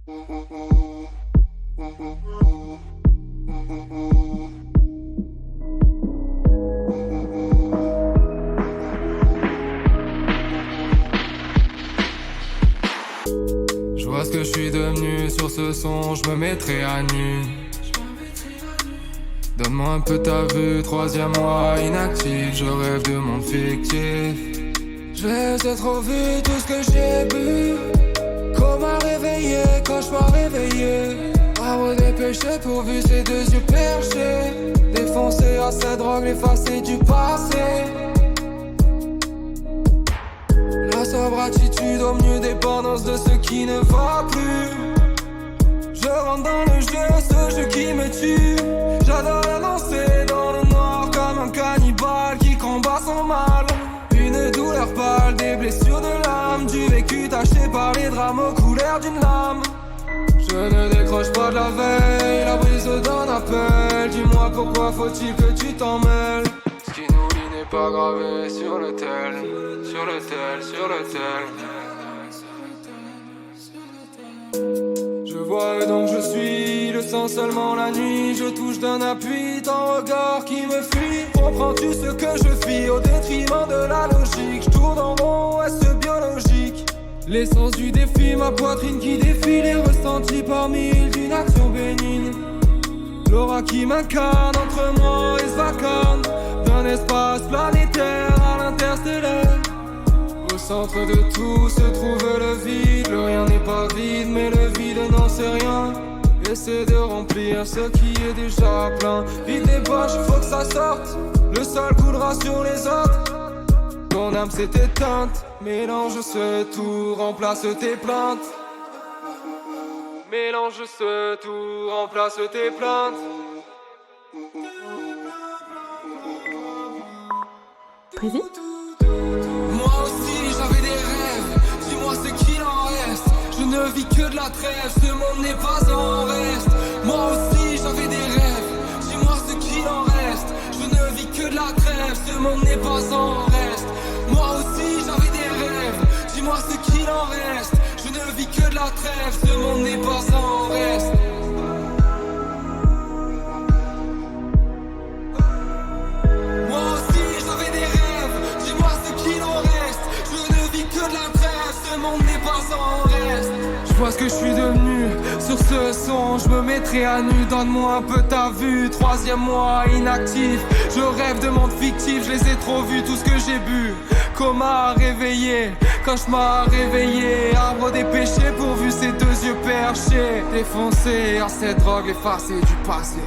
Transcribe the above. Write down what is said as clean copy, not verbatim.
Je vois ce que je suis devenu sur ce son, je me mettrai à nu. Donne-moi un peu ta vue, troisième mois inactif, je rêve de monde fictif. Je les ai trop vu, tout ce que j'ai bu. Comment réveiller quand je m'en réveillé. Bravo des péchés pourvu ses deux yeux perchés. Défoncé à cette drogue, l'effacer du passé. La sobre attitude au mieux dépendance de ce qui ne va plus. Je rentre dans le jeu, ce jeu qui me tue. J'adore avancer dans le noir comme un cannibale qui combat son mal. Une douleur pâle, des blessures de l'âme, du vécu taché par les drames aux couleurs d'une lame. Je ne décroche pas de la veille, la brise d'un appel. Dis-moi pourquoi faut-il que tu t'en mêles. Ce qui nous lie n'est pas gravé sur le tel, sur le tel, sur le tel. Je vois et donc je suis, le sang seulement la nuit. Je touche d'un appui ton regard qui me fuit. Comprends-tu ce que je fis au détriment de la logique? Je tourne en rond, est-ce biologique? L'essence du défi, ma poitrine qui défile est ressentie par mille d'une action bénigne. L'aura qui m'incarne entre moi et ce vacarme d'un espace planétaire à l'interstellaire. Au centre de tout se trouve le vide. Le rien n'est pas vide, mais le vide n'en sait rien. Essaie de remplir ce qui est déjà plein. Vide les poches, faut que ça sorte. Le sol coulera sur les autres. Ton âme s'est éteinte. Mélange ce tout, remplace tes plaintes. Mélange ce tout, remplace tes plaintes. Précis? Moi aussi j'avais des rêves, dis-moi ce qu'il en reste. Je ne vis que de la trêve, ce monde n'est pas en reste. Moi aussi j'avais des rêves, dis-moi ce qu'il en reste. Je ne vis que de la trêve, ce monde n'est pas en reste. Moi aussi j'avais des rêves, dis-moi ce qu'il en reste. Je ne vis que de la trêve, ce monde n'est pas en reste. Moi aussi j'avais des rêves, dis-moi ce qu'il en reste. Je ne vis que de la trêve, ce monde n'est pas en reste. Je vois ce que je suis devenu, sur ce son je me mettrai à nu. Donne-moi un peu ta vue, troisième mois inactif. Je rêve de monde fictif, je les ai trop vus, tout ce que j'ai bu. Coma réveillé, quand je m'en réveillé. Arbre des péchés pourvu ses deux yeux perchés. Défoncé à cette drogue effacée du passé.